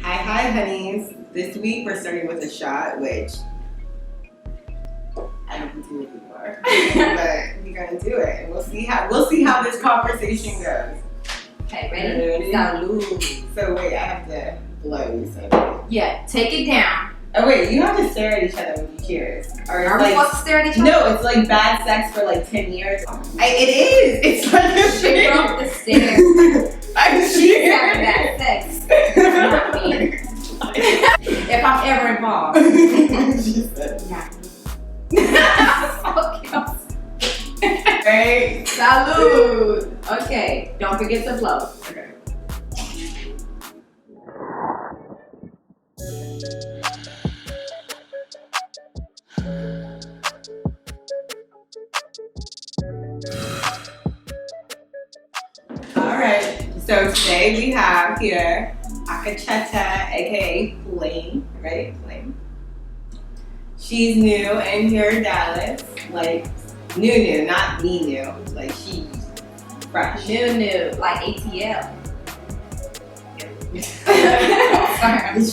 Hi, Hunnies. This week we're starting with a shot, which I don't do anymore, but we're gonna do it, and we'll see how this conversation goes. Okay, ready? Salud. So wait, I have to blow. So yeah, take it down. Oh wait, you have to stare at each other when you cheers. Or are we supposed to stare at each other? No, it's like bad sex for like 10 years. It is. It's like a she broke the stairs. She's having bad sex. Not me. If I'm ever involved. She said. Okay. Right. Salud. Okay, don't forget to blow. Okay. Alright, so today we have here Akacheta, aka Plain, right? Plain. She's new in here in Dallas, like new, not me new, like she's fresh. New, like ATL.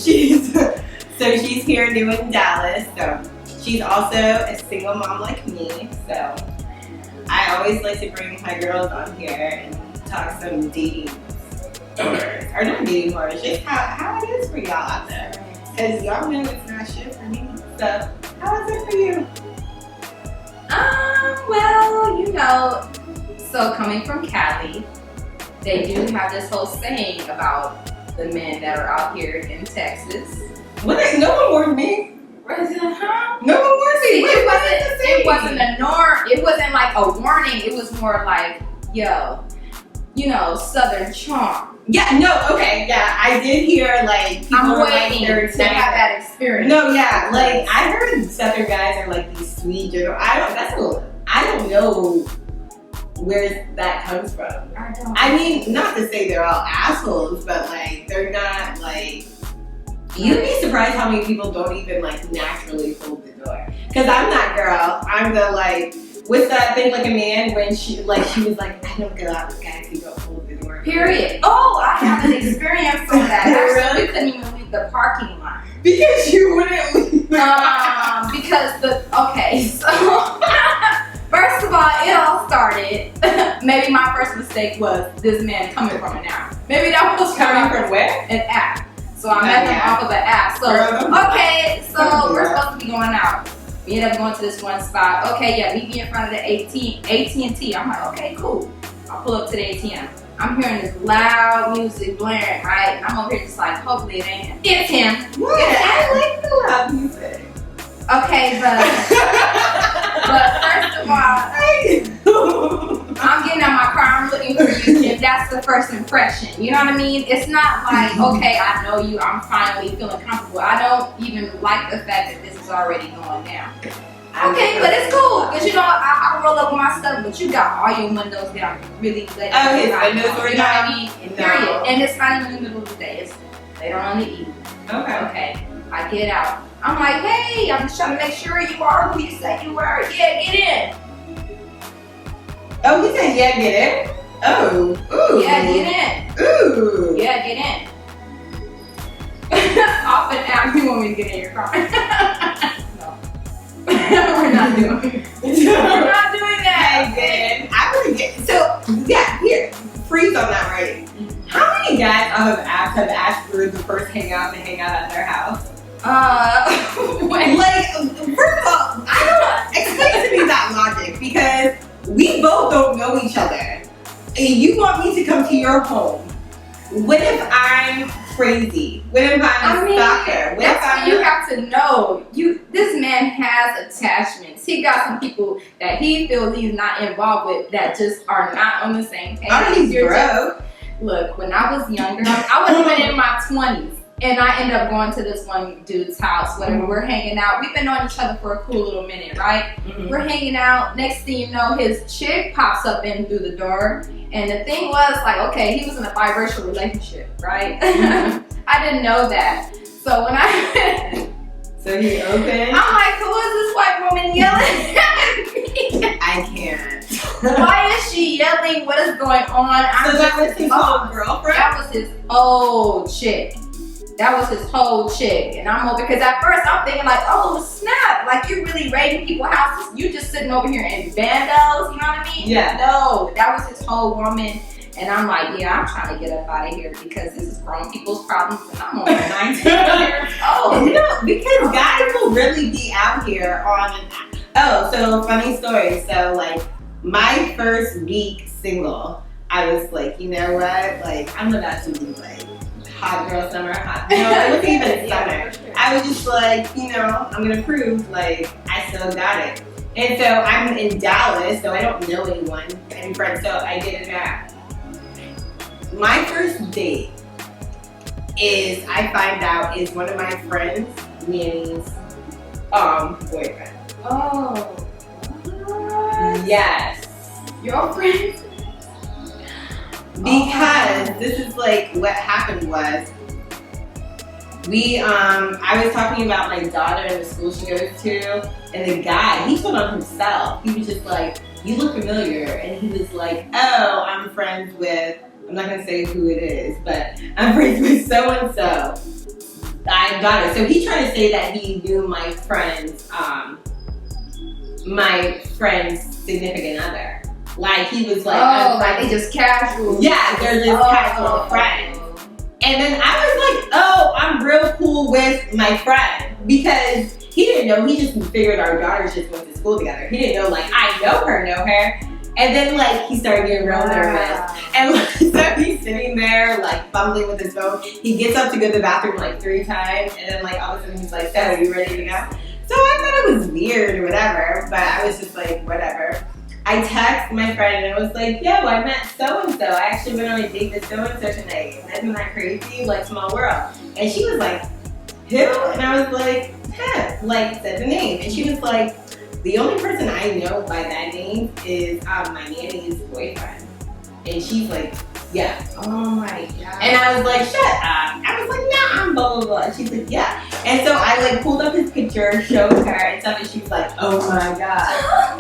She's here new in Dallas, so she's also a single mom like me, so I always like to bring my girls on here and talk some dating horrors, or not dating horrors, just how it is for y'all out there, because y'all know it's not shit for me, so how is it for you? Well, you know, so coming from Cali, they do have this whole saying about the men that are out here in Texas. What? No one warned me. Huh? No one warned me. It wasn't a norm. It wasn't like a warning. It was more like, yo, you know, Southern charm. Yeah, no, okay, yeah, I did hear like people I'm were waiting like they're to have that experience. No, yeah, like I heard Southern guys are like these sweet gentle. I don't know where that comes from. I mean, not to say they're all assholes, but like they're not like. You'd be surprised how many people don't even like naturally hold the door. Cause I'm that girl. I'm the like. What's that thing like a man when she was like I don't go out with guys who don't hold the door. Period. Oh, I have an experience on that. Actually, we couldn't even leave the parking lot. Because you wouldn't leave. So first of all, it all started. Maybe my first mistake was this man coming from an app. Maybe that was coming from where? An app. So I met him off of an app. So we're supposed to be going out. We ended up going to this one spot. Okay, yeah, meet me in front of the AT&T. I'm like, okay, cool. I'll pull up to the ATM. I'm hearing this loud music blaring, right? And I'm over here just like, hopefully it ain't him. It's him. What? I like the loud music. Okay, but first of all, I'm getting out my car, I'm looking for you, and that's the first impression. You know what I mean? It's not like, okay, I know you, I'm finally feeling comfortable. I don't even like the fact that this is already going down. Okay, but it's cool, because you know, I roll up with my stuff, but you got all your windows down, really late. Okay, windows were down. You know what I mean? Period. And it's not even in the middle of the day, it's later on in the evening. Okay. I get out. I'm like, hey, I'm just trying to make sure you are who you say you were. Yeah, get in. Oh, he said, yeah, get in? Oh, ooh. Yeah, get in. Ooh. Yeah, get in. Often ask me when we get in your car. No. We're not doing it. We're not doing that. Hey, then, I would get, so, yeah, here, freeze on that, right? How many guys off of apps have asked for the first hangout to hang out at their house? Like, first of all, explain to me that logic, because we both don't know each other. And you want me to come to your home. What if I'm crazy? What if I'm a stalker? What if I'm you have to know. This man has attachments. He got some people that he feels he's not involved with that just are not on the same page. He's broke. Look, when I was younger, I was even in my 20s. And I ended up going to this one dude's house, whatever. We're hanging out. We've been knowing each other for a cool little minute, right? Mm-hmm. We're hanging out. Next thing you know, his chick pops up in through the door. And the thing was, like, okay, he was in a biracial relationship, right? Mm-hmm. I didn't know that. So when So he opened? I'm like, who is this white woman yelling at me? I can't. Why is she yelling? What is going on? So that was his old girlfriend? That was his old chick. That was his whole chick. And I'm over, because at first I'm thinking like, oh snap, like you're really raiding people's houses. You just sitting over here in bandos, you know what I mean? Yeah. No, that was his whole woman. And I'm like, yeah, I'm trying to get up out of here because this is grown people's problems and I'm only 19 years old. You know, because guys will really be out here on, so funny story. So like my first week single, I was like, you know what? Like I'm about to be like hot girl summer, hot. No, it wasn't even summer. Sure. I was just like, you know, I'm gonna prove like I still got it. And so I'm in Dallas, so I don't know anyone, any friends. So I did that. My first date is, I find out, is one of my friends' nanny's boyfriend. Oh. What? Yes. Your friend? Because this is like what happened was I was talking about my daughter and the school she goes to, and the guy, he told on himself. He was just like, you look familiar, and he was like, oh, I'm friends with, I'm not gonna say who it is, but I'm friends with so and so. I got it. So he tried to say that he knew my friend's significant other. Like he was like, like they just casual. Yeah, they're just casual friends. And then I was like, oh, I'm real cool with my friend, because he didn't know. He just figured our daughters just went to school together. He didn't know like I know her. And then like he started getting real nervous, and like, so he's sitting there like fumbling with his phone. He gets up to go to the bathroom like 3 times, and then like all of a sudden he's like, "So, are you ready to go?" So I thought it was weird or whatever, but I was just like, whatever. I texted my friend and I was like, yo, I met so-and-so. I actually went on a date with so-and-so tonight. Isn't that crazy? Like, small world. And she was like, who? And I was like, like, said the name. And she was like, the only person I know by that name is my nanny's boyfriend. And she's like, yeah. Oh my God. And I was like, shut up. I was like, nah, I'm blah, blah, blah. And she's like, yeah. And so I like pulled up his picture, showed her, and stuff, and she was like, oh my God.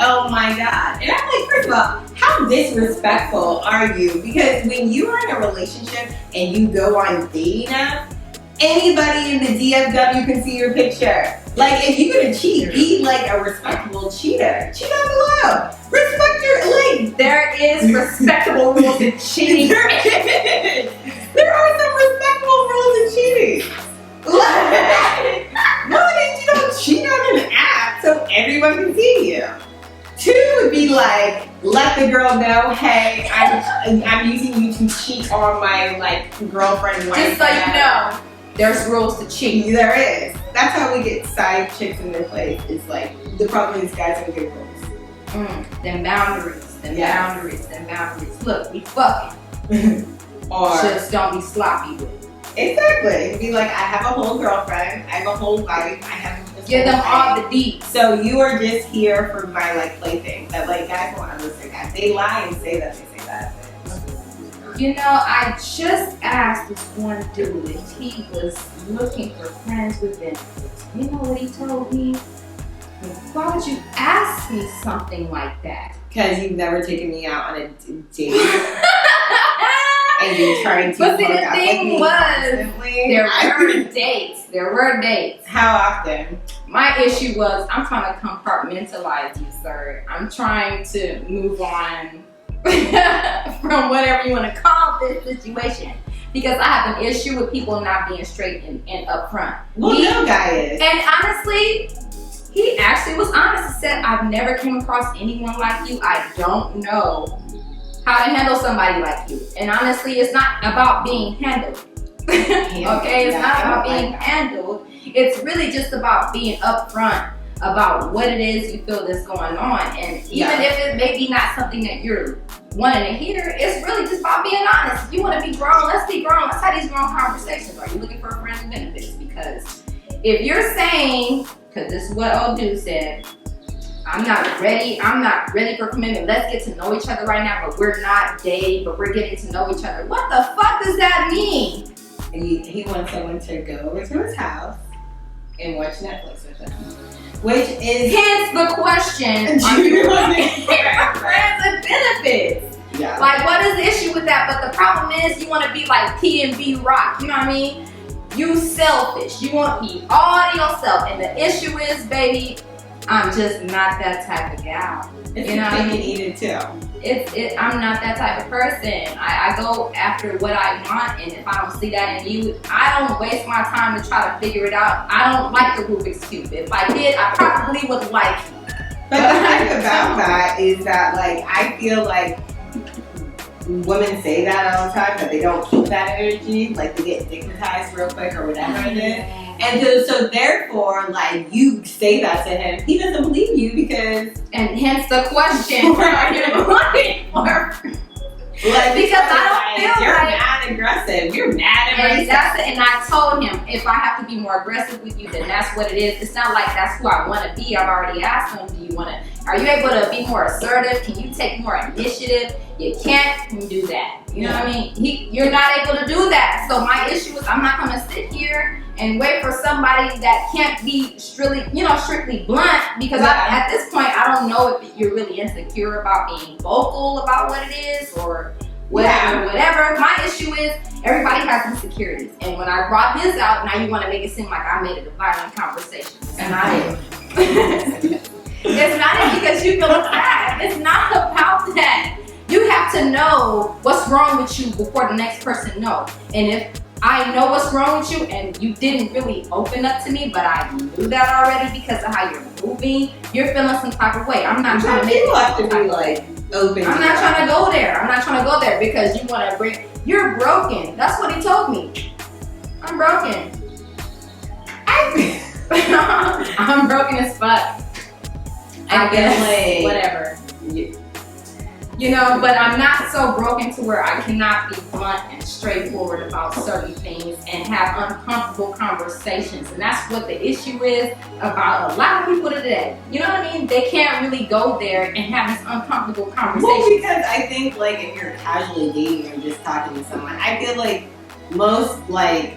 Oh my God. And I'm like, first of all, how disrespectful are you? Because when you are in a relationship and you go on dating apps, anybody in the DFW can see your picture. Like, if you're gonna cheat, be like a respectable cheater. Cheat on below. Respect your, like, there is respectable rules in cheating. There are some respectable rules in cheating. Like, one is you don't cheat on an app so everyone can see you. 2 would be like, let the girl know, hey, I'm using you to cheat on my like girlfriend. Just so you know, there's rules to cheat. There is. That's how we get side chicks in their place. It's like the problem is guys have good rules. Them boundaries, them boundaries. Look, we fucking. Or just don't be sloppy with it. Exactly. Be like, I have a whole girlfriend, I have a whole wife, I have this. Give them all the deets. So you are just here for my like plaything. That like guys won't understand that. They lie and say that they say that. You know, I just asked this one dude if he was looking for friends with benefits. You know what he told me? Why would you ask me something like that? Because you've never taken me out on a date. And you're trying to. But see, the thing was, there were dates. How often? My issue was, I'm trying to compartmentalize you, sir. I'm trying to move on from whatever you want to call this situation, because I have an issue with people not being straight and upfront. Well, no guy is. And honestly, he actually was honest. He said, I've never came across anyone like you. I don't know how to handle somebody like you. And honestly, it's not about being handled. Okay, it's not about being handled. It's really just about being upfront about what it is you feel that's going on. And even if it may be not something that you're wanting to hear, it's really just about being honest. If you want to be grown, let's be grown. Let's have these grown conversations. Are you looking for friends and benefits? Because if you're saying, because this is what old dude said, I'm not ready for commitment. Let's get to know each other right now, but we're not dating, but we're getting to know each other. What the fuck does that mean? He wants someone to go over to his house and watch Netflix with him. Which is hence the question, are you looking for friends and benefits? Yeah. Like, what is the issue with that? But the problem is you want to be like P and B Rock, you know what I mean? You selfish. You want me all to yourself. And the issue is, baby, I'm just not that type of gal. It's you know what I mean? Eat it too. I'm not that type of person. I go after what I want, and if I don't see that in you, I don't waste my time to try to figure it out. I don't like the Rubik's Cube. If I did, I probably would like you. But the thing about that is that, like, I feel like women say that all the time, that they don't keep that energy, like they get stigmatized real quick or whatever it is. And so therefore, like, you say that to him, he doesn't believe you because... And hence the question, what are you looking for? Like, because I don't feel you're like... mad aggressive. You're mad aggressive. And I told him, if I have to be more aggressive with you, then that's what it is. It's not like that's who I want to be. I've already asked him, are you able to be more assertive? Can you take more initiative? You can't do that. You know what I mean? You're not able to do that. So my issue is I'm not going to sit here and wait for somebody that can't be strictly blunt, because at this point, I don't know if you're really insecure about being vocal about what it is or whatever. My issue is everybody has insecurities. And when I brought his out, now you want to make it seem like I made it a violent conversation. And I didn't. It's not because you feel bad. It's not about that. You have to know what's wrong with you before the next person knows. And if I know what's wrong with you and you didn't really open up to me, but I knew that already because of how you're moving, you're feeling some type of way. I'm not trying to make people have to be like open. I'm not trying to go there. I'm not trying to go there because you want to bring. You're broken. That's what he told me. I'm broken. I'm broken as fuck. I guess whatever. You know, but I'm not so broken to where I cannot be blunt and straightforward about certain things and have uncomfortable conversations. And that's what the issue is about a lot of people today. You know what I mean? They can't really go there and have this uncomfortable conversation. Well, because I think, like, if you're casually dating or just talking to someone, I feel like most, like,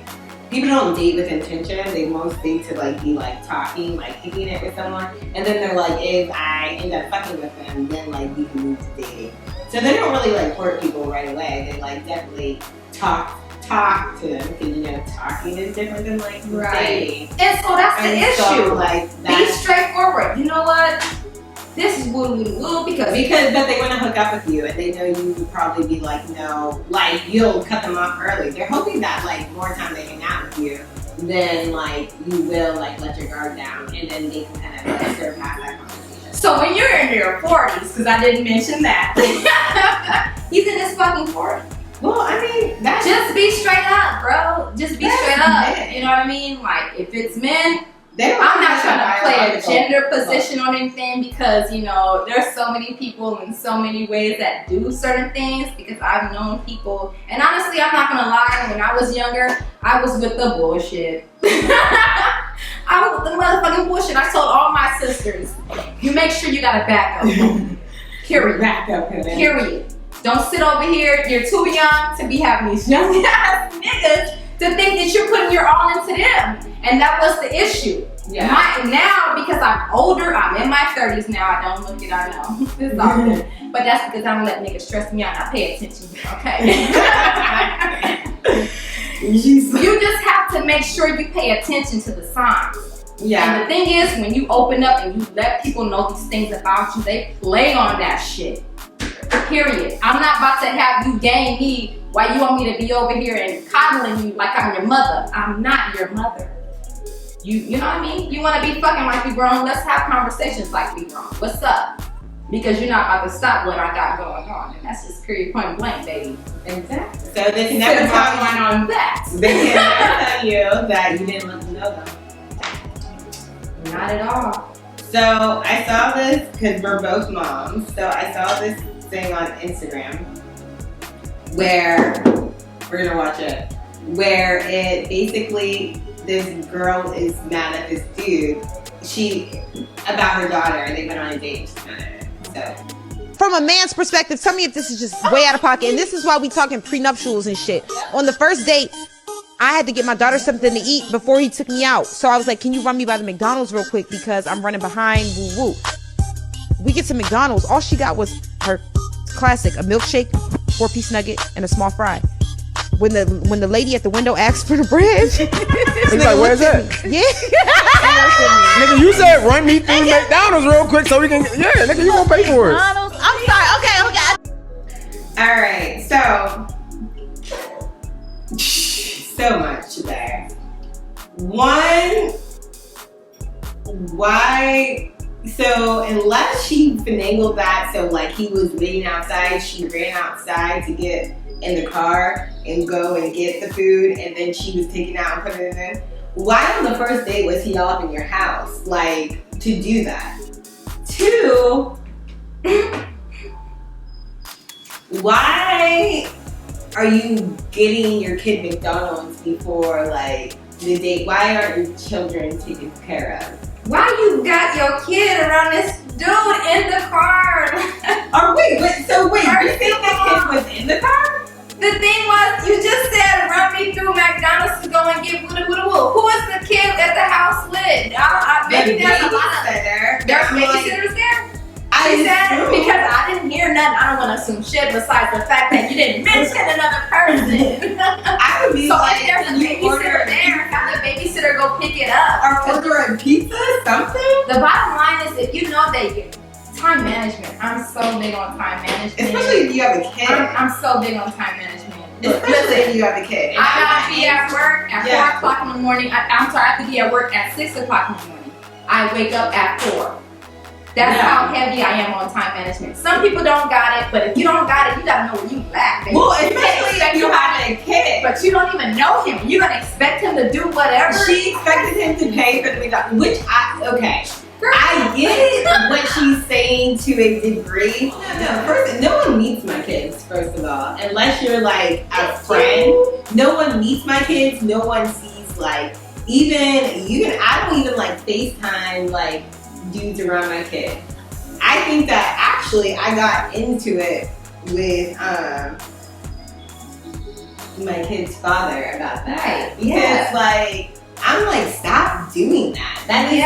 people don't date with intention. They most date to, like, be, like, talking, like, kicking it with someone. And then they're like, if I end up fucking with them, then, like, we can move to dating. So they don't really, like, court people right away. They, like, definitely talk to them. Because, you know, talking is different than, like, dating. And so that's the issue. So, like, be straightforward. You know what? This is woo because but they want to hook up with you and they know you would probably be like, no, like, you'll cut them off early. They're hoping that, like, more time they hang out with you, then, like, you will, like, let your guard down and then they can kind of, like, surpass that conversation. So when you're in your 40s, because I didn't mention that, he's in his fucking 40s. Well, I mean, that's just be straight up, bro. Just be straight up. Men. You know what I mean? Like, if it's men, I'm not trying to play a gender position on anything because, you know, there's so many people in so many ways that do certain things because I've known people. And honestly, I'm not going to lie. When I was younger, I was with the bullshit. I was with the motherfucking bullshit. I told all my sisters, you make sure you got a backup. Period. Period. Don't sit over here. You're too young to be having these young ass niggas to think that you're putting your all into them. And that was the issue. Yeah. Now, because I'm older, I'm in my 30s now. I don't look it, I know. It's all good. But that's because I don't let niggas stress me out and I pay attention, okay? You just have to make sure you pay attention to the signs. Yeah. And the thing is, when you open up and you let people know these things about you, they play on that shit. Period. I'm not about to have you gang me while you want me to be over here and coddling you like I'm your mother. I'm not your mother. You know what I mean? You want to be fucking like we grown? Let's have conversations like we grown. What's up? Because you're not about to stop what I got going on. And that's just period, point blank, baby. Exactly. So they can never tell you on that. They can never tell you that you didn't let them know them. Not at all. So I saw this, because we're both moms, so I saw this thing on Instagram where, we're gonna watch it, where it basically, this girl is mad at this dude, about her daughter, and they've been on a date, so. From a man's perspective, tell me if this is just way out of pocket, and this is why we talking prenuptials and shit. On the first date, I had to get my daughter something to eat before he took me out. So I was like, can you run me by the McDonald's real quick because I'm running behind, woo woo. We get to McDonald's, all she got was her classic, a milkshake, 4-piece nugget, and a small fry. when the lady at the window asked for the bread. He's like, where's that? Yeah. Nigga, you said run me through McDonald's real quick so we can. Yeah, nigga, you gonna pay for it. I'm sorry. Okay. All right, so much there. One, why? So unless she finagled that, so like he was waiting outside, she ran outside to get in the car and go and get the food, and then she was taken out and put it in. Why on the first date was he off in your house, like, to do that? Two, why are you getting your kid McDonald's before, like, the date? Why aren't your children taken care of? Why you got your kid around this dude in the car? Wait, you think the kid was in the car? The thing was, you just said run me through McDonald's to go and get woo. Who is the kid at the house with? Maybe there's a lot of there's babysitters there. She said, because I didn't hear nothing. I don't want to assume shit besides the fact that you didn't mention another person. I would be so like, if there's a babysitter there, have the babysitter go pick it up. Or order a pizza, something. The bottom line is, if you know that time management. I'm so big on time management. Especially if you have a kid. I'm so big on time management. Especially if you have a kid. I gotta be at work at 4 o'clock in the morning. I have to be at work at 6 o'clock in the morning. I wake up at 4. That's how heavy I am on time management. Some people don't got it, but if you don't got it, you gotta know where you lack, baby. Well, especially if you have a kid. But you don't even know him. You're gonna expect him to do whatever. She expected him to pay for the McDonald's, which I get what she's saying to a degree. No one meets my kids, first of all, unless you're like a friend. No one meets my kids. No one sees like I don't even like FaceTime like dudes around my kid. I think that actually I got into it with my kid's father about that. Because like I'm like, stop doing that. That is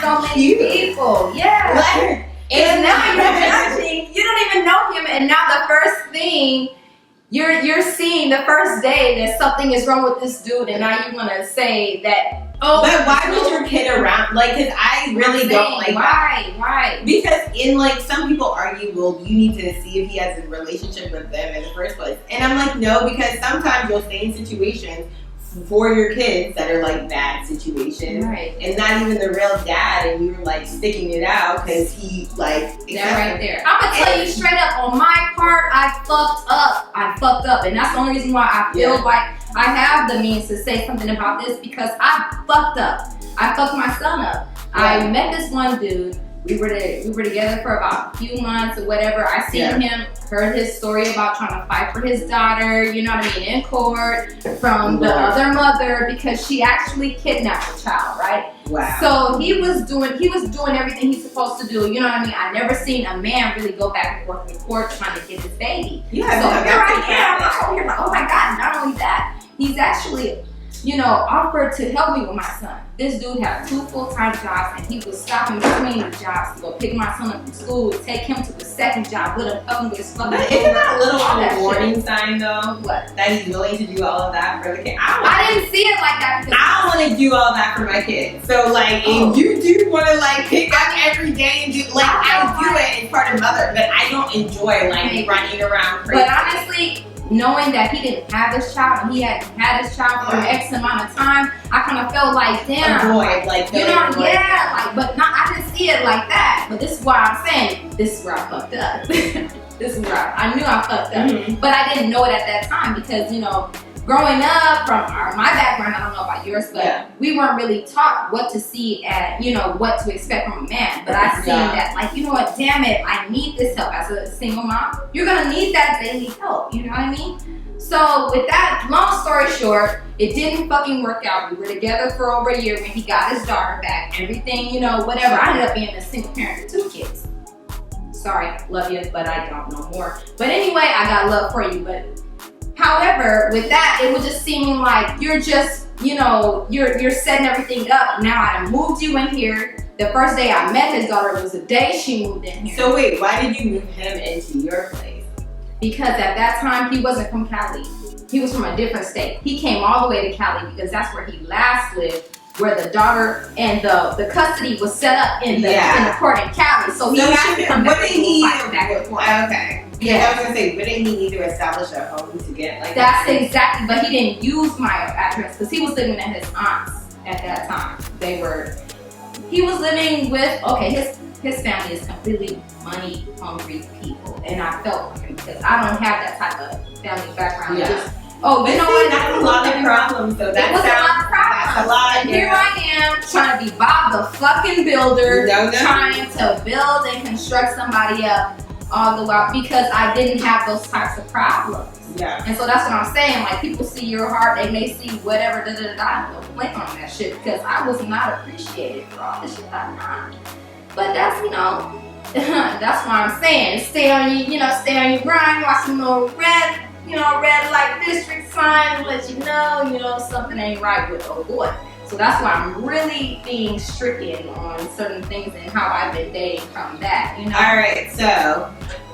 not so cute. many people. Yeah. Like, and now you're judging. You don't even know him, and now the first thing you're seeing the first day that something is wrong with this dude, and now you want to say that. Oh, but why was your kid around? Like, because I really don't like that. Why? Because in like some people argue, well, you need to see if he has a relationship with them in the first place, and I'm like, no, because sometimes you'll stay in situations for your kids that are like bad situations, and not even the real dad, and you're like sticking it out because he like that right there. I'm gonna tell you straight up, on my part, I fucked up, and that's the only reason why I feel like I have the means to say something about this, because I fucked up. I fucked my son up. I met this one dude. We were together for about a few months or whatever. I seen him, heard his story about trying to fight for his daughter, you know what I mean, in court from the other mother, because she actually kidnapped the child, right? Wow. So he was doing everything he's supposed to do, you know what I mean? I never seen a man really go back and forth in court trying to get his baby. Yeah, so here I am, I'm over here like, oh my God, not only that, he's actually, offered to help me with my son. This dude had 2 full-time jobs, and he was stopping between the jobs to go pick my son up from school, take him to the second job with him, help him with his fucking. But isn't that a little warning sign though? What? That he's willing to do all of that for the kid. I didn't see it like that because I don't want to do all that for my kids. So like, if you do want to like pick up every day and do like, I do it as part of mother, but I don't enjoy like running around crazy. But honestly, knowing that he didn't have this child and he hadn't had this child for X amount of time, I kind of felt like, damn, but not, I didn't see it like that. But this is why I'm saying, this is where I fucked up. This is where I knew I fucked up, but I didn't know it at that time because, growing up from my background, I don't know about yours, but we weren't really taught what to see and, what to expect from a man. But I seen that, like, you know what, damn it, I need this help as a single mom. You're going to need that daily help, you know what I mean? So with that, long story short, it didn't fucking work out. We were together for over a year when he got his daughter back. Everything, whatever. I ended up being a single parent with 2 kids. Sorry, love you, but I don't know more. But anyway, I got love for you, but however, with that, it was just seeming like you're just, you're setting everything up. Now I moved you in here. The first day I met his daughter was the day she moved in here. So wait, why did you move him into your place? Because at that time he wasn't from Cali. he was from a different state. He came all the way to Cali because that's where he last lived, where the daughter and the custody was set up in the court in Cali. So he had to come back and forth. Okay. Yeah, I was gonna say, wouldn't he need to establish a home to get like that's exactly, but he didn't use my address because he was living at his aunt's at that time. He was living with, his family is completely money hungry people, and I felt for him because I don't have that type of family background. Yeah. Just, you know what? That's a lot of problems. So that was a lot of problems. That's a lot. And here I am trying to be Bob the fucking builder, trying to build and construct somebody up all the while because I didn't have those types of problems. Yeah. And so that's what I'm saying. Like, people see your heart, they may see whatever, don't blame on that shit because I was not appreciated for all the shit I'm not. But that's, that's what I'm saying. Stay on your grind, watch some little red light district sign, let you know, something ain't right with old boy. So that's why I'm really being stricken on certain things and how I've been dating from that, All right, so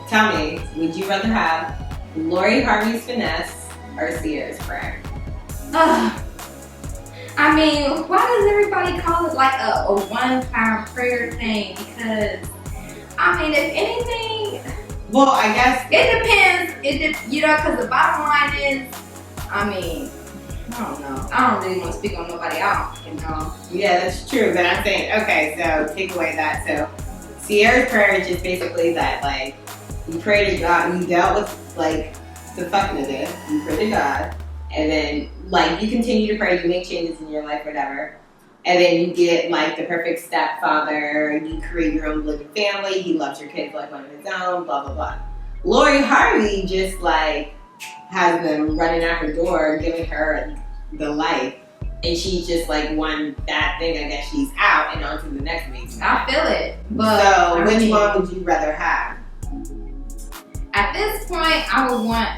tell me, would you rather have Lori Harvey's finesse or Sierra's prayer? I mean, why does everybody call it like a one-time prayer thing? Because, I mean, if anything... Well, I guess... It depends, because the bottom line is, I mean... I don't know. I don't really want to speak on nobody else, Yeah, that's true. But I'm saying, okay, so take away that. So Sierra's prayer is just basically that, like, you pray to God, you dealt with, like, the fucking of it. You pray to God, and then, like, you continue to pray, you make changes in your life, whatever. And then you get, like, the perfect stepfather, you create your own living family, he loves your kids like one of his own, blah, blah, blah. Lori Harvey just, like, has them running out her door, giving her the life, and she's just like one bad thing. I guess she's out and on to the next amazing. I feel it, but so which one would you rather have? At this point, I would want.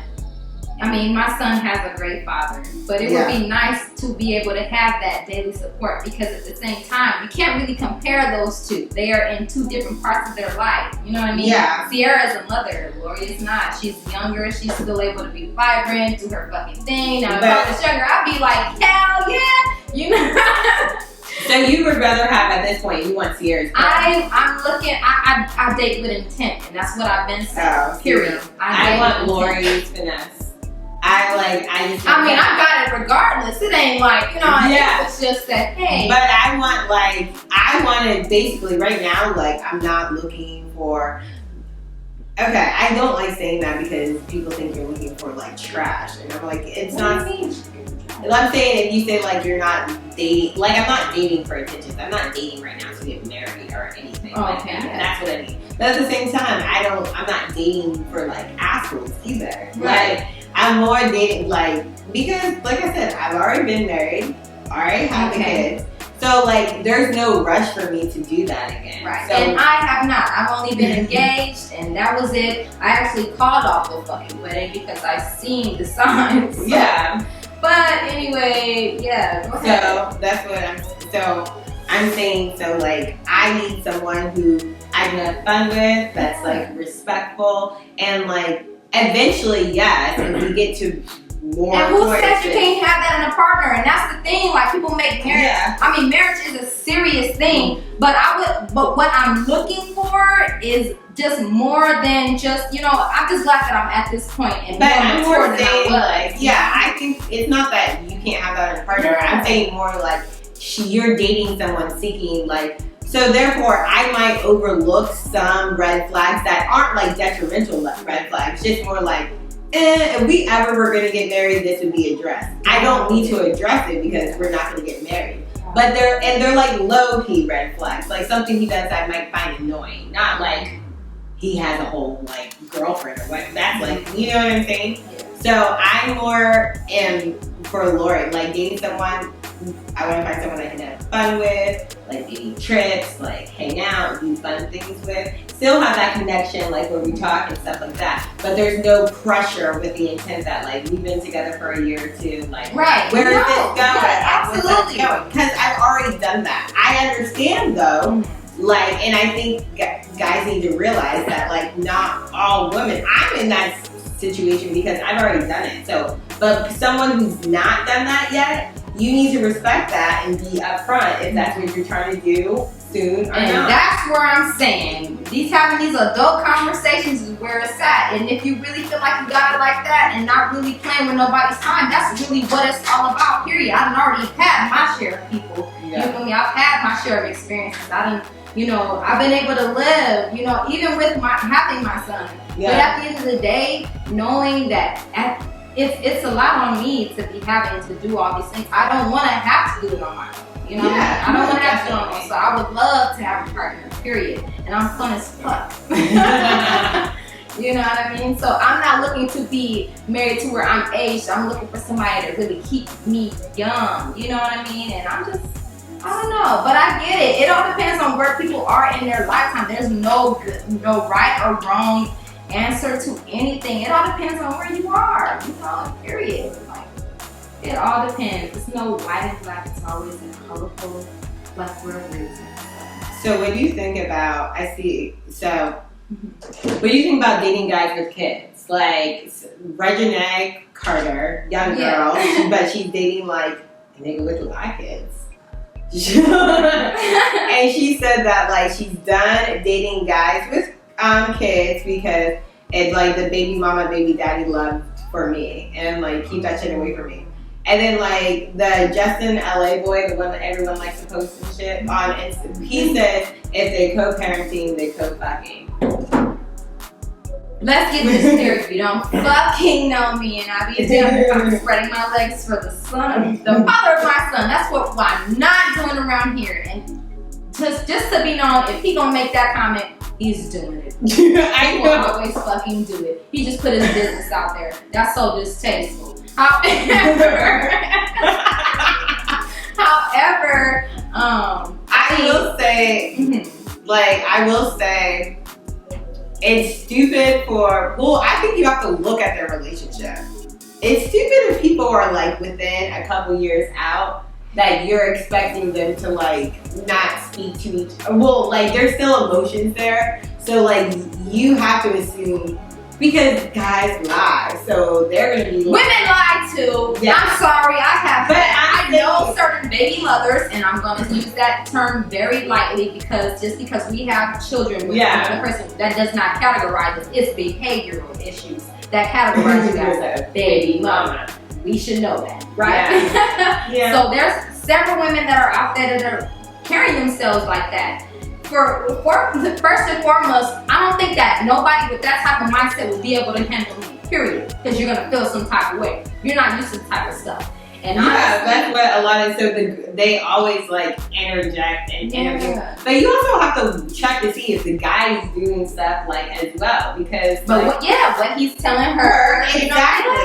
I mean, my son has a great father, but it would be nice to be able to have that daily support because at the same time, you can't really compare those two. They are in two different parts of their life. You know what I mean? Yeah. Sierra is a mother. Lori is not. She's younger. She's still able to be vibrant, do her fucking thing. Now, if I was younger, I'd be like, hell yeah. So you would rather have at this point, you want Sierra's prayer? I date with intent, and that's what I've been saying. Period. I want Lori's finesse. I got it regardless. It ain't like, it's just that, hey. But I want it basically right now, like, I'm not looking for, okay, I don't like saying that because people think you're looking for, like, trash. And I'm like, it's not. What do you mean? I'm saying if you say, like, you're not dating, like, I'm not dating for attention. I'm not dating right now to get married or anything like that. Yeah. That's what I mean. But at the same time, I'm not dating for, like, assholes either. Right. Like, I'm more dating, like, because, like I said, I've already been married, already have the kids. So, like, there's no rush for me to do that again. Right. So, and I have not. I've only been engaged, and that was it. I actually called off the fucking wedding because I seen the signs. So. Yeah. But anyway, yeah. Go ahead. So, that's what I'm saying, so, like, I need someone who I can have fun with, that's, like, respectful, and, like, eventually, yes, and we get to more. And who said you can't have that in a partner? And that's the thing. Like, people make marriage. Yeah. I mean, marriage is a serious thing. But what I'm looking for is just more than just, I'm just glad that I'm at this point and but I'm more than saying, I was. I think it's not that you can't have that in a partner. Yeah. I'm saying more like you're dating someone seeking, like. So therefore, I might overlook some red flags that aren't like detrimental red flags, just more like, if we ever were gonna get married, this would be addressed. I don't need to address it because we're not gonna get married. But they're like low-key red flags, like something he does I might find annoying, not like he has a whole like girlfriend or what. That's like, you know what I'm saying? So I more am for Lori, like dating someone. I want to find someone I can have fun with, like taking trips, like hang out, do fun things with. Still have that connection, like where we talk and stuff like that. But there's no pressure with the intent that like we've been together for a year or two. Like, right? Where is this going? Yeah, absolutely. Because I've already done that. I understand though. Like, and I think guys need to realize that like not all women. I'm in that situation because I've already done it. So, but someone who's not done that yet, you need to respect that and be upfront if that's what you're trying to do soon or and not. that's where I'm saying having these adult conversations is where it's at. And if you really feel like you got it like that and not really playing with nobody's time, that's really what it's all about. Period. I've already had my share of people. Yeah. You feel me? I've had my share of experiences. I've been able to live. Even with having my son. Yeah. But at the end of the day, knowing that it's a lot on me to be having to do all these things. I don't want to have to do it on my own. I don't want to have to do it on my own. So I would love to have a partner, period. And I'm fun as fuck. You know what I mean? So I'm not looking to be married to where I'm aged. I'm looking for somebody to really keep me young. You know what I mean? And I don't know, but I get it. It all depends on where people are in their lifetime. There's no right or wrong answer to anything. It all depends on where you are, period. Like, it all depends. It's no white and black. It's always a colorful plethora of reasons. So what do you think about, what do you think about dating guys with kids? Like Regina Carter, young girl, but she's dating like a nigga with a lot of kids. And she said that like she's done dating guys with kids because it's like the baby mama, baby daddy love for me, and like keep that shit away from me. And then like the Justin LA boy, the one that everyone likes to post and shit on Instagram, he says if they co-parenting, they co-fucking. Let's get this clear. If you don't fucking know me, and I be damn if I'm spreading my legs for the father of my son. That's what I'm not doing around here. And just to be known, if he gonna make that comment, he's doing it. He will always fucking do it. He just put his business out there. That's so distasteful. However, I will say, it's stupid I think you have to look at their relationship. It's stupid if people are like within a couple years out that you're expecting them to like not speak to each other. Well, like there's still emotions there. So like you have to assume, because guys lie, so they're gonna be like, women lie too. Yeah. I'm sorry, I know certain baby mothers, and I'm gonna use that term very lightly because we have children with another person, that does not categorize us. It's behavioral issues that categorize you guys as baby mama. We should know that, right? Yeah. So there's several women that are out there that are carrying themselves like that. For first and foremost, I don't think that nobody with that type of mindset will be able to handle me, period. Because you're gonna feel some type of way. You're not used to the type of stuff. And that's what a lot of, they always like interject and interview. But you also have to check to see if the guy is doing stuff like as well, because what he's telling her, exactly.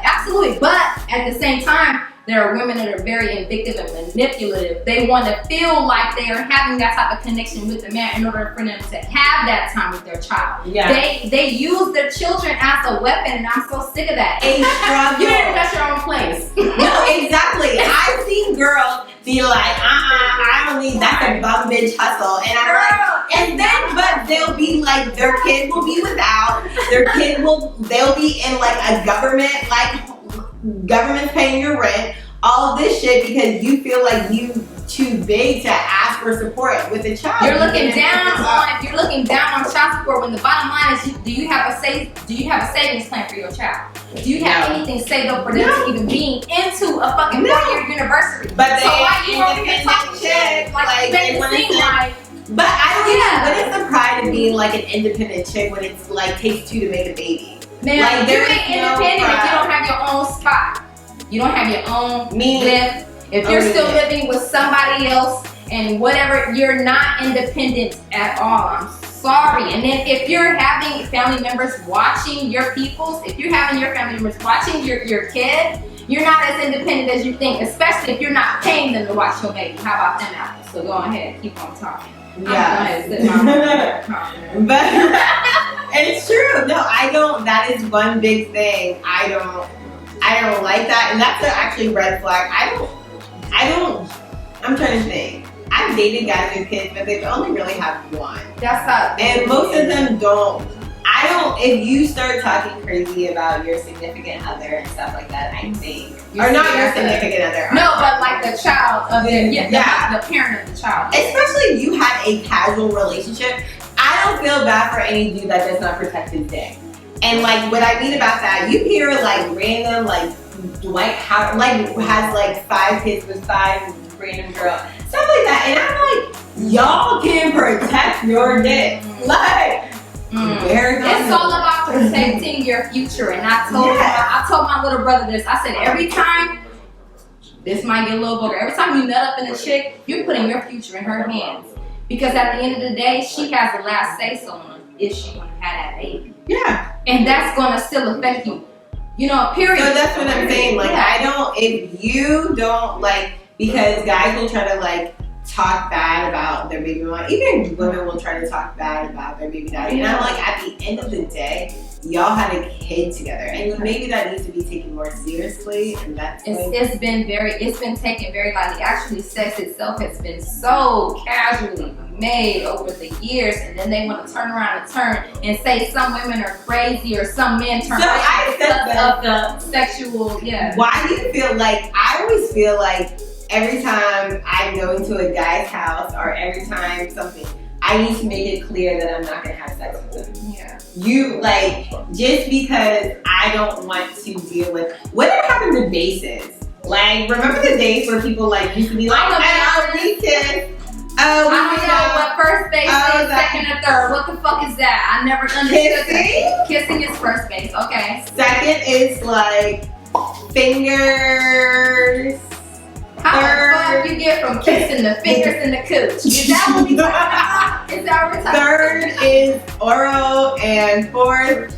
Absolutely. But at the same time, there are women that are very invictive and manipulative. They want to feel like they are having that type of connection with the man in order for them to have that time with their child. Yeah. They use their children as a weapon, and I'm so sick of that. A struggle. You didn't got your own place. No, exactly. I've seen girls be like, I don't need that bum bitch hustle. And I'm like, and then, but they'll be like, their kid will be without, they'll be in like a government's paying your rent, all of this shit because you feel like you too big to ask for support with a child. You're looking down on child support when the bottom line is, do you have a savings plan for your child? Do you have anything saved up for them to even being into a fucking 4-year university? But so why you over here talking shit like they seem like? But I don't know. What is the pride of being like an independent chick when it's like takes 2 to make a baby? Man, like, you ain't independent if you don't have your own spot. You don't have your own lift. If you're still living with somebody else and whatever, you're not independent at all. I'm sorry. And then if you're having family members watching your watching your kid, you're not as independent as you think, especially if you're not paying them to watch your baby. How about them apples? So go ahead, keep on talking. Yeah. But and it's true. No, I don't. That is one big thing. I don't like that, and that's actually red flag. I'm trying to think. I've dated guys with kids, but they've only really had one. That's not. And most of them don't. I if you start talking crazy about your significant other and stuff like that, I think, or not your significant other. No, but like the child of the parent of the child. Especially if you have a casual relationship, I don't feel bad for any dude that does not protect his dick. And like what I mean about that, you hear like random like Dwight Howard like has like 5 kids with 5 random girls, stuff like that, and I'm like, y'all can protect your dick. Like, it's all about protecting your future. And I told my little brother this. I said, every time, this might get a little vulgar, every time you nut up in a chick, you're putting your future in her hands. Because at the end of the day, she has the last say so on if she want to have that baby. Yeah. And that's going to still affect you. You know, period. So that's what I'm saying. Like, if you don't like, because guys will try to like talk bad about their baby mama. Even women will try to talk bad about their baby daddy. And I'm like, at the end of the day, y'all had a kid together, and maybe that needs to be taken more seriously. And that's it's been taken very lightly. Actually, sex itself has been so casually made over the years, and then they want to turn around and say some women are crazy or some men turn crazy because of the sexual. Yeah. Why do you feel like? I always feel like every time I go into a guy's house or every time something, I need to make it clear that I'm not gonna have sex with them. Yeah. You like just because I don't want to deal with whatever happened to bases. Like, remember the days where people like used to be like, oh, we kiss. Oh, I don't know what first base is, second or third. What the fuck is that? I never understood that. Kissing is first base. Okay. Second is like fingers. How the fuck you get from kissing the fingers in the cooch? Is that what we talking about? Is that what we're talking about? Third is oral, and fourth,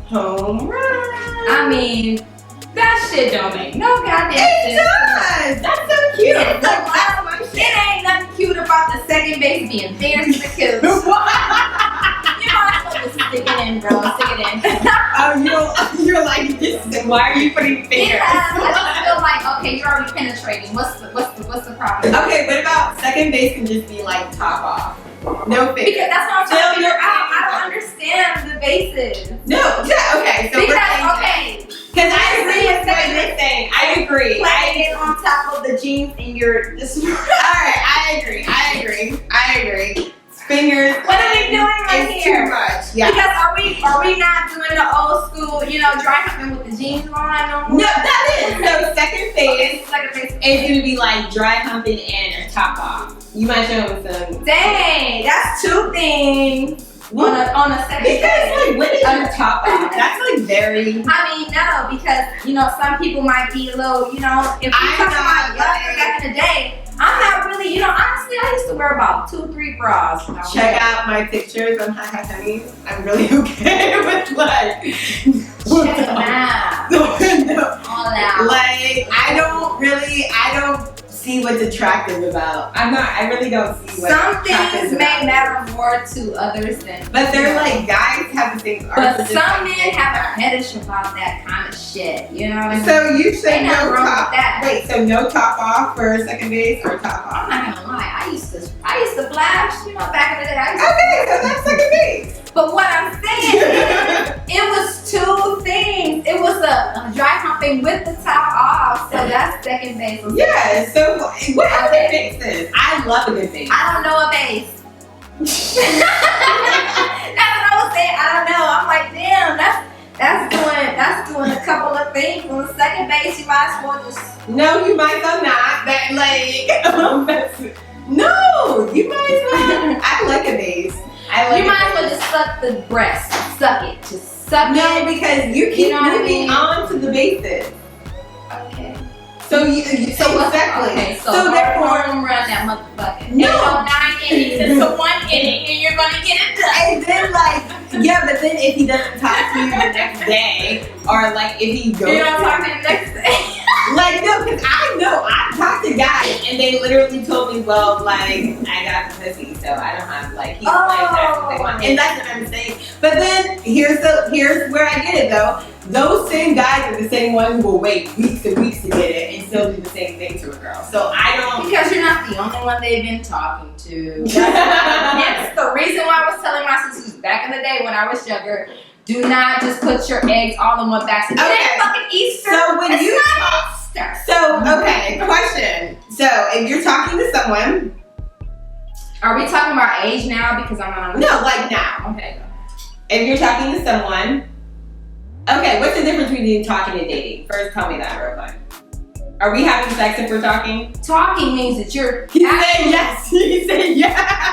home run. I mean, that shit don't make no goddamn sense. It does. That's so cute. It ain't nothing cute about the second base being fingers in the cooch. You might as well just stick it in, bro. Stick it in. You're like, why are you putting fingers? Because I just feel like, okay, you're already penetrating. What's the problem? Okay, what about second base can just be like top off? No fingers. Because that's what I'm trying to figure out. I don't understand the bases. No, yeah, okay. So because I agree with what you're saying. I agree. Playing it on top of the jeans and you're just. Alright, I agree. Fingers. What are we doing right here? Too much. Yeah. Because are we not doing the old school, dry humping with the jeans on? No, that is. So second phase is gonna be like dry humping and a top off. You might show them some. Dang, that's 2 things on a second phase. Because like what is your top off? That's like very. I mean, no, because some people might be a little, if we talking about younger back in the day. I'm not really, honestly, I used to wear about 2-3 bras. Check out my pictures on Hunnies. I'm really okay with like. Check them out. All out. Like, I don't see what's attractive about. I really don't see what. Some things may matter more to others than. But they're like, guys have the same. But some men have a fetish about that kind of shit. You know what I mean? So you say no top. That. Wait, so no top off for second base or top off? I'm not gonna lie. I used to flash. Back in the day. Okay, so that's second base. But what I'm saying is, it was 2 things. It was a dry humping with the top off. So that's second base. Yeah. So what are the bases? I love a good base. I don't know a base. That's what I was saying. I don't know. I'm like, damn, that's doing a couple of things. On the second base, you might as well just. No, you might as well not. That like, no, you might as well. I like a base. You might as well just suck the breast. Suck it. Just suck it. No, because you keep moving on to the bases. Okay. So exactly. Okay, so therefore, run that motherfucker. No. 9 innings into 1 inning, and you're gonna get it done. And then but then if he doesn't talk to you the next day, or like if he goes, you don't talk to him the next day. Like no, because I know I've talked to guys and they literally told me, well, like I got the pussy, so I don't have like he's like that's what they want, and that's what I'm saying. But then here's where I get it though. Those same guys are the same ones who will wait weeks and weeks to get it and still do the same thing to a girl. So I don't. Because you're not the only one they've been talking to. That's the reason why I was telling my sisters, Back in the day when I was younger, do not just put your eggs all in one basket. It ain't fucking Easter. So when it's you not Easter. So, okay, question. So, if you're talking to someone. Are we talking about age now? Because I'm not. No, like now. Okay. If you're talking to someone. Okay, what's the difference between talking and dating? First, tell me that real quick. Are we having sex if we're talking? Talking means that you're. He said yes. He said yes.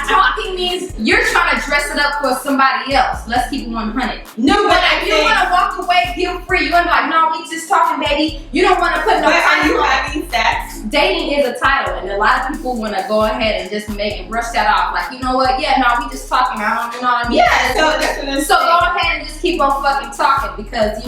Talking means you're trying to dress it up for somebody else. Let's keep it 100. No, but if you want to walk away guilt free, you want to be like, no, we just talking, baby. You don't want to put no but time. Are you having sex? Dating is a title, and a lot of people want to go ahead and just make and brush that off. Like, you know what? Yeah, no, we just talking. I don't, you know what I mean? Yeah. So that's what I'm so saying. go ahead and just keep on fucking talking because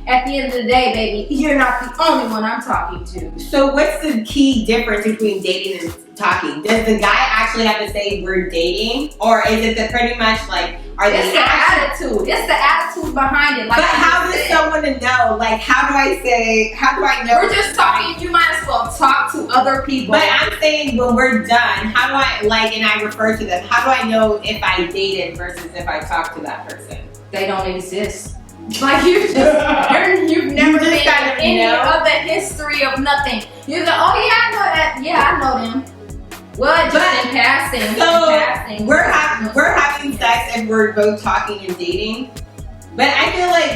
at the end of the day, baby, you're not the only one I'm talking to. So what's the key difference between dating and talking? Does the guy actually have to say we're dating, or is it the pretty much like are they? It's the attitude. It's the attitude behind it. Like, but how does someone know? Like, how do I say? How do I know? We're just talking. You might as well talk to other people. But I'm saying when we're done, how do I and I refer to them? How do I know if I dated versus if I talked to that person? They don't exist. Like you've never been in any of the history of nothing. You're like, oh yeah, I know that. Yeah, I know them. What? Just in passing. So we're having sex if we're both talking and dating. But I feel like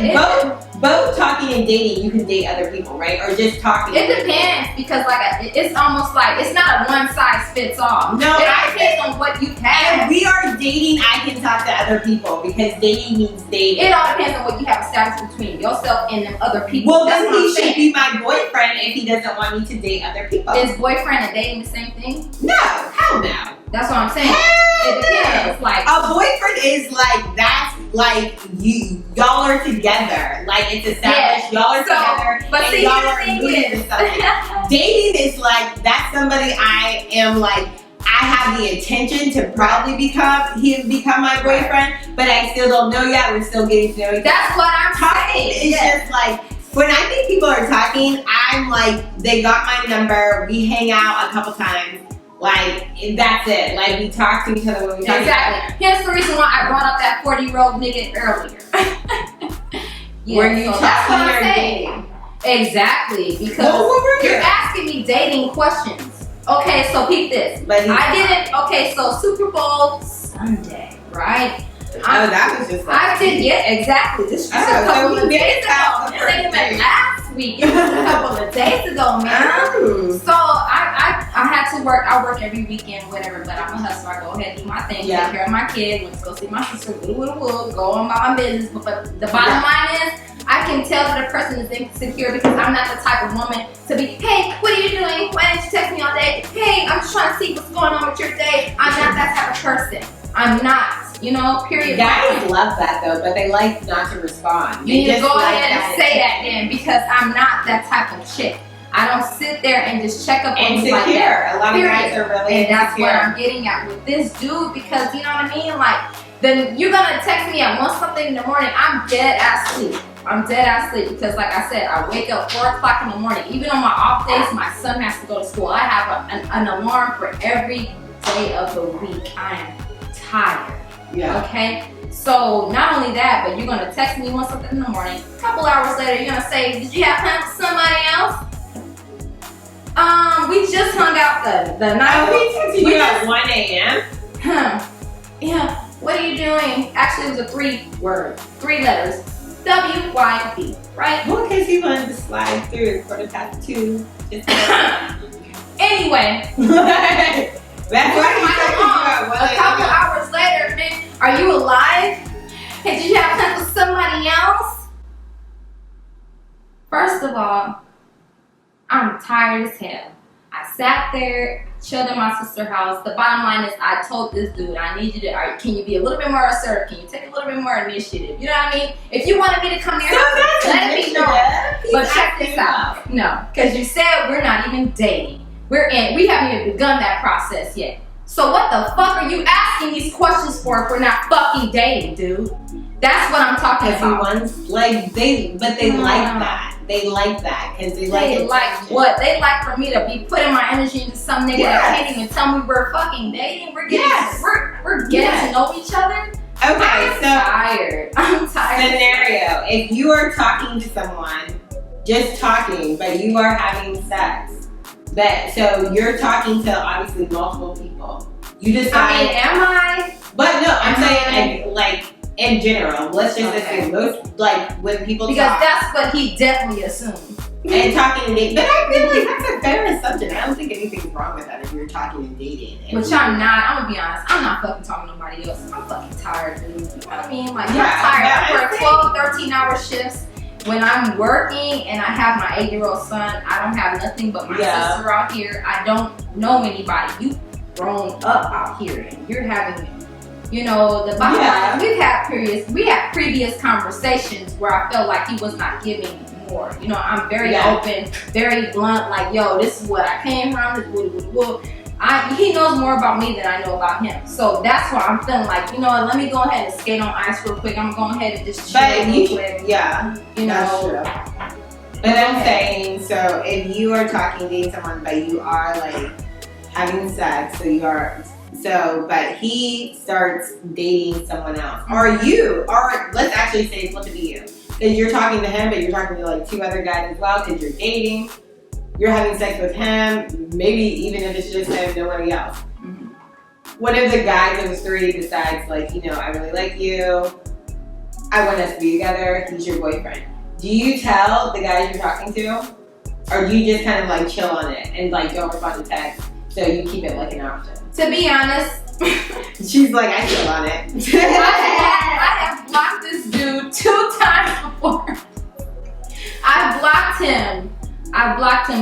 both talking and dating, you can date other people, right? Or just talking. It depends because it's almost like it's not a one size fits all. No, it depends on what you have. If we are dating, I can talk to other people because dating means dating. It all depends on what you have established between yourself and them other people. Well, then he should be my boyfriend if he doesn't want me to date other people. Is boyfriend and dating the same thing? No, hell no. That's what I'm saying. It depends. Like a boyfriend is like that's like y'all are together. Like it's established. Y'all are together. But and see, y'all the are thing moving is, to something. Dating is like that's somebody I am like. I have the intention to probably become my boyfriend, but I still don't know yet. We're still getting to know each other. That's what I'm talking. saying. It's just like when I think people are talking, I'm like they got my number. We hang out a couple times. Like, that's it. Like, we talk to each other when we talk. Exactly. Here's the reason why I brought up that 40-year-old nigga earlier. Were you talking or dating? Exactly. Because you're asking me dating questions. Okay, so peep this. So Super Bowl Sunday, right? That was just like exactly. This was a couple of days ago. This ain't even last week. It was a couple of days ago, man. So I had to work. I work every weekend, whatever. But I'm a hustler. I go ahead and do my thing, take care of my kid. Went to go see my sister. Go on about my business. But the bottom line is, I can tell that a person is insecure because I'm not the type of woman to be, hey, what are you doing? Why didn't you text me all day? Hey, I'm just trying to see what's going on with your day. I'm not that type of person. I'm not. Period. Guys love that though, but they like not to respond. You need to go ahead and say that then, because I'm not that type of chick. I don't sit there and just check up on you like that. A lot of guys are really and that's what I'm getting at with this dude, because you know what I mean? Like, then you're gonna text me at 1 something in the morning. I'm dead ass sleep. I'm dead ass sleep because, like I said, I wake up 4 o'clock in the morning. Even on my off days, my son has to go to school. I have an alarm for every day of the week. I am tired. Yeah. Okay. So not only that, but you're gonna text me 1 something in the morning. A couple hours later, you're gonna say, "Did you have time for somebody else?" We just hung out the night. We texted you at 1 a.m. Yeah. What are you doing? Actually, it was a 3 letters. WYP. Right? Well, because he wanted to slide through for the past 2. Anyway. That's why a couple hours later, man, are you alive? Hey, did you have time for somebody else? First of all, I'm tired as hell. I sat there, chilled in my sister's house. The bottom line is, I told this dude, I need you to, can you be a little bit more assertive? Can you take a little bit more initiative? You know what I mean? If you wanted me to come to your house, let me know. But check this out. No, because you said we're not even dating. We haven't even begun that process yet. So what the fuck are you asking these questions for if we're not fucking dating, dude? That's what I'm talking about. Everyone's like they like that. They like that because they like what? They like for me to be putting my energy into some nigga that can't even tell me we're fucking dating. We're getting to know each other. Okay, I'm tired. Scenario: if you are talking to someone, just talking, but you are having sex. So you're talking to obviously multiple people. You decide. I mean, am I? But no, I'm saying like in general. Let's just assume most like when people because that's what he definitely assumed. And talking and dating. But I feel like that's a fair assumption. I don't think anything's wrong with that if you're talking and dating. Which I'm not. I'm gonna be honest. I'm not fucking talking to nobody else. I'm fucking tired, dude. You know what I mean? Like, I'm tired. I work 12, 13-hour shifts. When I'm working and I have my 8-year-old son, I don't have nothing but my sister out here. I don't know anybody. You've grown up out here and you're having, you know, the bottom line is we had previous conversations where I felt like he was not giving more. You know, I'm very open, very blunt, like, yo, this is what I came from, he knows more about me than I know about him. So that's why I'm feeling like, you know what, let me go ahead and skate on ice real quick. I'm going ahead and just chill real quick. Yeah. You know. But I'm saying, so if you are dating someone, but you are like having sex, but he starts dating someone else. Or let's actually say it's looking at you. Because you're talking to him, but you're talking to like 2 other guys as well, because you're dating. You're having sex with him, maybe even if it's just him, nobody else. Mm-hmm. One of the guys of the 3 decides, like, you know, I really like you. I want us to be together. He's your boyfriend. Do you tell the guys you're talking to? Or do you just kind of like chill on it and like don't respond to text so you keep it like an option? To be honest, she's like, I chill on it. I have blocked this dude 2 times before. I've blocked him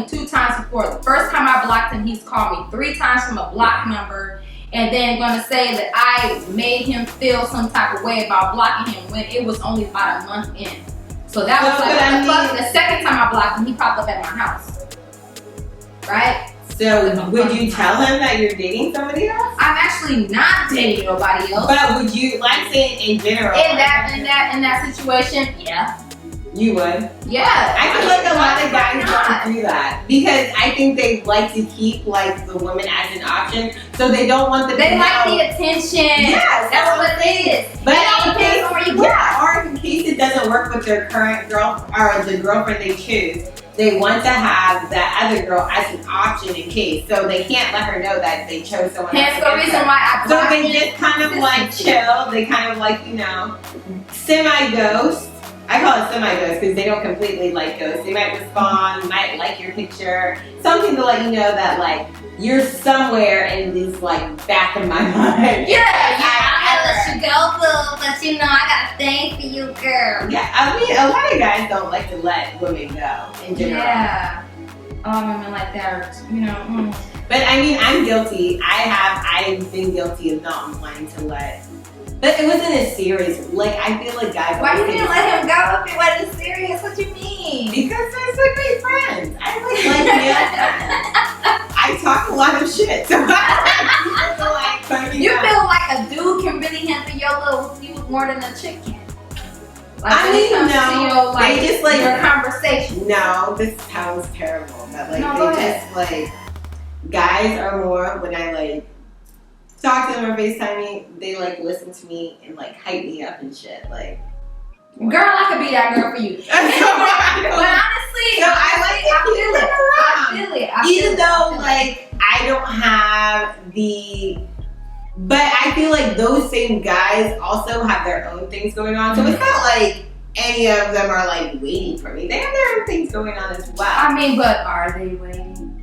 2 times before. The first time I blocked him, he's called me 3 times from a blocked number, and then gonna say that I made him feel some type of way about blocking him when it was only about a month in. So that was like the second time I blocked him, he popped up at my house. Right? So would you tell him that you're dating somebody else? I'm actually not dating nobody else. But would you, like saying in general? In that situation, yeah. You would? Yeah. I feel like a lot of guys don't do that because I think they like to keep like the woman as an option, so they don't want They like the attention. Yes, that's what it is. But or in case it doesn't work with their current girl or the girlfriend they choose, they want to have that other girl as an option in case, so they can't let her know that they chose someone else. Hence the reason why I so they just kind of like chill. They kind of like, you know, semi-ghost. I call it semi-ghost because they don't completely like ghost. They might respond, might like your picture, something to let you know that like you're somewhere in this like back of my mind. Yeah, I let you go, boo, but you know I got a thing for you, girl. Yeah, I mean a lot of guys don't like to let women go in general. Yeah, all women like that, you know. But I mean, I'm guilty. I've been guilty of not wanting to let. But it wasn't as serious. Like, I feel like guys... Why you didn't let him go if it wasn't serious? What you mean? Because we're so great friends. I like I talk a lot of shit. So you feel like a dude can really handle your little you more than a chick can. Like, I mean, no. Your, like, they just like... your conversation. No, this sounds terrible. But like, no, they just like... Guys are more when I like... talk to them or FaceTime me, they like listen to me and like hype me up and shit. Like, girl, I could be that girl for you. But honestly, I feel it. Even though like I don't have the, but I feel like those same guys also have their own things going on. So it's not like any of them are like waiting for me. They have their own things going on as well. I mean, but are they waiting?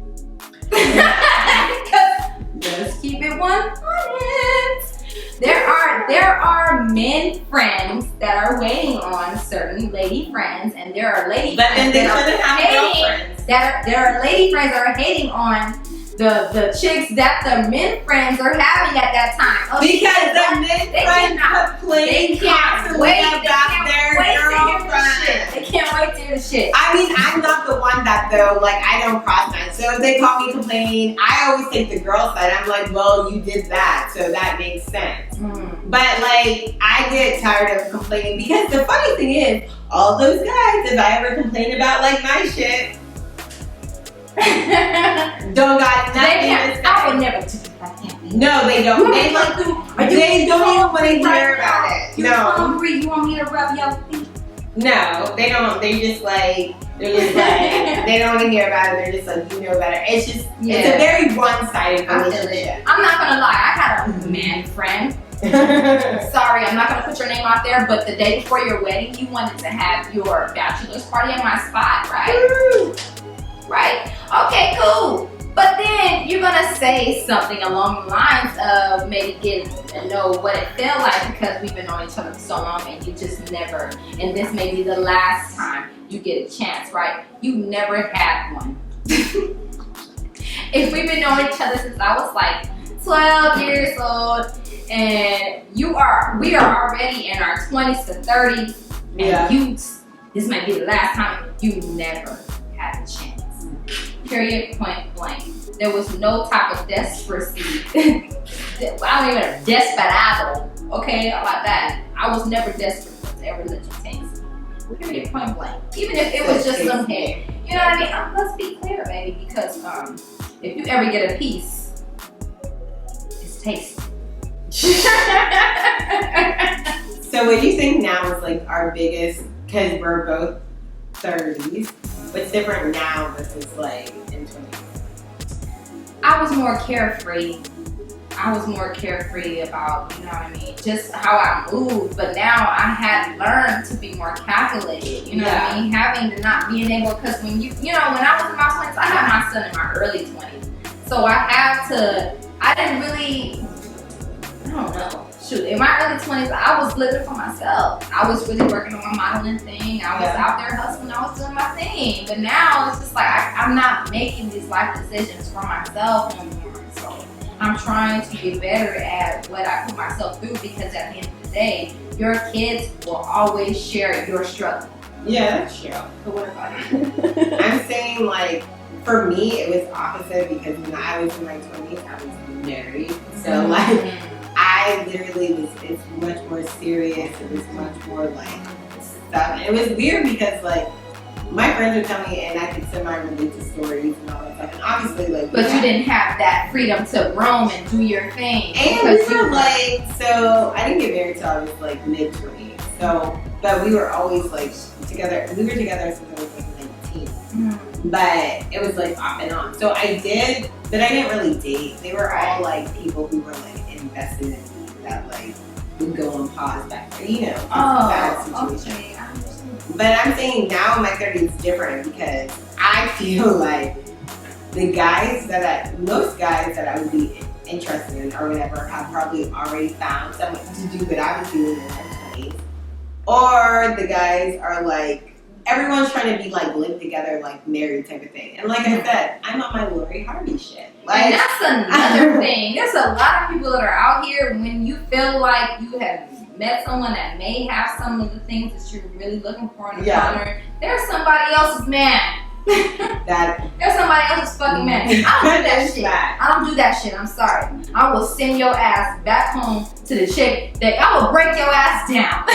Let's keep it 100. There are men friends that are waiting on certain lady friends, and there are lady friends there are lady friends that are hating on the chicks that the men friends are having at that time. Oh, because the men friends complain constantly about their girlfriend. They can't wait to hear the shit. I mean, I'm not the one that though, like I don't cross that. So if they call me complaining, I always take the girl side. I'm like, well, you did that, so that makes sense. But like, I get tired of complaining because the funny thing is, all those guys, if I ever complain about like my shit, don't got nothing to say. I would never do that. No, they don't. They don't even want to hear about it. You're hungry. You want me to rub your feet? No, they don't. They're just like they don't want to hear about it. They're just like, you know better. It's just it's a very one-sided relationship. I'm not gonna lie. I had a man friend. Sorry, I'm not gonna put your name out there, but the day before your wedding, you wanted to have your bachelor's party at my spot, right? Right? Okay, cool. But then you're gonna say something along the lines of maybe getting to know what it felt like because we've been knowing each other for so long and you just never, and this may be the last time you get a chance, right? You never had one. If we've been knowing each other since I was like 12 years old and we are already in our 20s to 30s and this might be the last time, you never had a chance. Period, point blank. There was no type of despeраcy. I don't even know, desperado. Okay, how about that? I was never desperate to ever let you taste. Period, point blank. Even if it was just some head. You know what I mean? Let's be clear, baby, because if you ever get a piece, it's tasty. So what do you think now is like our biggest, because we're both 30s, what's different now versus like in 20s? I was more carefree. I was more carefree about, you know what I mean, just how I moved. But now I had learned to be more calculated, you know what I mean? Having to not being able, because when when I was in my 20s, I had my son in my early 20s. So I didn't really, I don't know. Shoot, in my early 20s, I was living for myself. I was really working on my modeling thing. I was out there hustling. I was doing my thing. But now it's just like I'm not making these life decisions for myself anymore. So I'm trying to get better at what I put myself through because at the end of the day, your kids will always share your struggle. Yeah, that's true. So what about you? I'm saying like, for me, it was opposite because when I was in my 20s, I was married. So like, I literally it's much more serious. It was much more like stuff. And it was weird because like my friends would tell me and I could send my religious stories and all that stuff. And obviously like but you didn't have that freedom to roam and do your thing. And we were like, so I didn't get married till I was like mid-20s. So but we were always like together. We were together since I was like 19. But it was like off and on. So I did, but I didn't really date. They were all like people who were like invested in me that like would go on pause back there, bad situation. Okay, I understand. But I'm saying now in my 30s it's different because I feel like most guys that I would be interested in or whatever have probably already found someone to do what I was doing in my 20s. Or the guys are like, everyone's trying to be like linked together, like married type of thing. And like I said, I'm on my Lori Harvey shit. Like, and that's another thing. There's a lot of people that are out here when you feel like you have met someone that may have some of the things that you're really looking for in a partner. There's somebody else's man. There's somebody else's fucking man. I don't do that shit. I don't do that shit. I'm sorry. I will send your ass back home to the chick that I will break your ass down.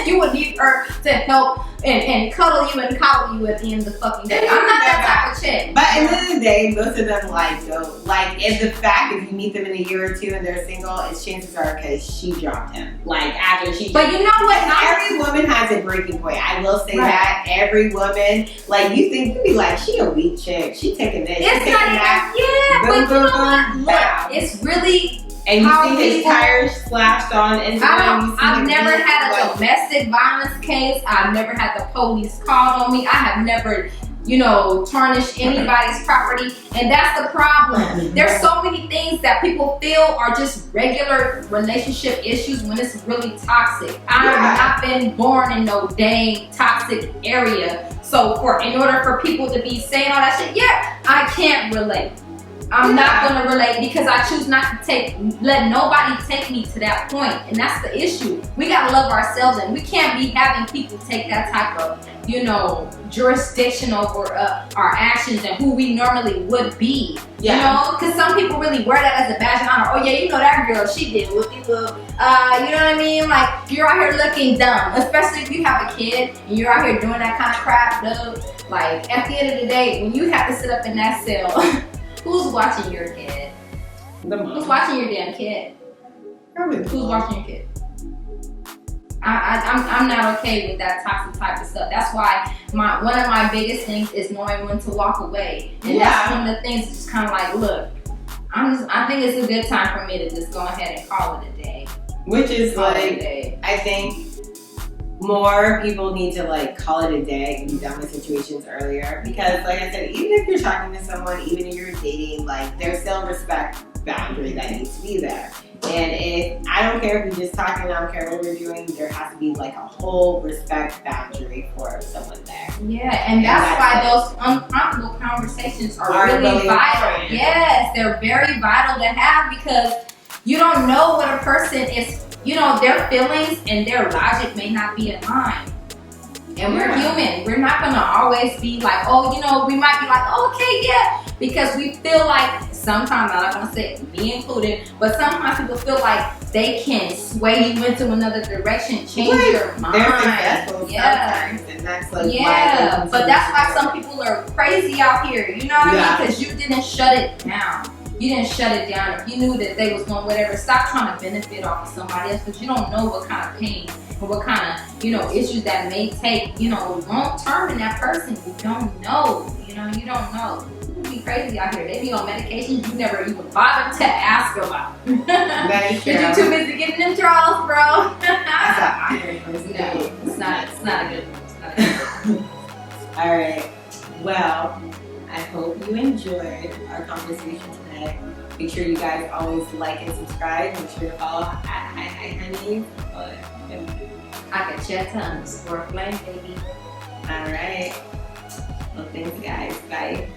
You would need her to help and cuddle you and coddle you at the end of the fucking day. I'm not that type of chick. But at the end of the day, most of them like go like if the fact if you meet them in a year or two and they're single, it's chances are because she dropped him. Like after she. But you know what? Every woman has a breaking point. I will say that every woman, like you think you be like she a weak chick. She taking this. It's not that. Yeah, but you know what? Look, it's really. And you see his tires slashed on Instagram. I've never had a domestic violence case. I've never had the police called on me. I have never, tarnished anybody's property. And that's the problem. There's so many things that people feel are just regular relationship issues when it's really toxic. I have not been born in no dang toxic area. So in order for people to be saying all that shit, I can't relate. I'm not gonna relate because I choose not to let nobody take me to that point, and that's the issue. We gotta love ourselves, and we can't be having people take that type of, jurisdiction over our actions and who we normally would be. Because some people really wear that as a badge of honor. Oh yeah, that girl, she did whoopie whoop. You know what I mean? Like you're out here looking dumb, especially if you have a kid and you're out here doing that kind of crap, dude. Like at the end of the day, when you have to sit up in that cell. Who's watching your kid? The mom. Who's watching your damn kid? Probably Who's watching your kid? I'm not okay with that toxic type of stuff. That's why one of my biggest things is knowing when to walk away. And that's one of the things. Just kind of like, look, I think it's a good time for me to just go ahead and call it a day. Which is I think more people need to like call it a day and be done with situations earlier, because like I said, even if you're talking to someone, even if you're dating, like there's still a respect boundary that needs to be there. And if I don't care if you're just talking, I don't care what we're doing, there has to be like a whole respect boundary for someone there. Yeah, and that's why those uncomfortable conversations are really vital. Important. Yes, they're very vital to have, because you don't know what a person is. You know, their feelings and their logic may not be in line. And we're human. We're not going to always be like, oh, you know, we might be like, oh, okay, yeah. Because we feel like sometimes, I'm not going to say me included, but sometimes people feel like they can sway you into another direction, change your mind. They're successful sometimes, and that's like yeah, but that's why some people are crazy out here. You know what I mean? Because you didn't shut it down. You didn't shut it down. If you knew that they was going whatever, stop trying to benefit off of somebody else, because you don't know what kind of pain or what kind of, you know, issues that may take, you know, long term in that person. You don't know. You know, you don't know. People be crazy out here. They be on medications you never even bothered to ask about. That is true. You're too busy getting them draws, bro. That's an iron person. No, it's not a good one. It's not a good one. All right. Well, I hope you enjoyed our conversation today. Make sure you guys always like and subscribe. Make sure to follow at Hunnies. I can chat _flame, baby. All right. Well, thanks, guys. Bye.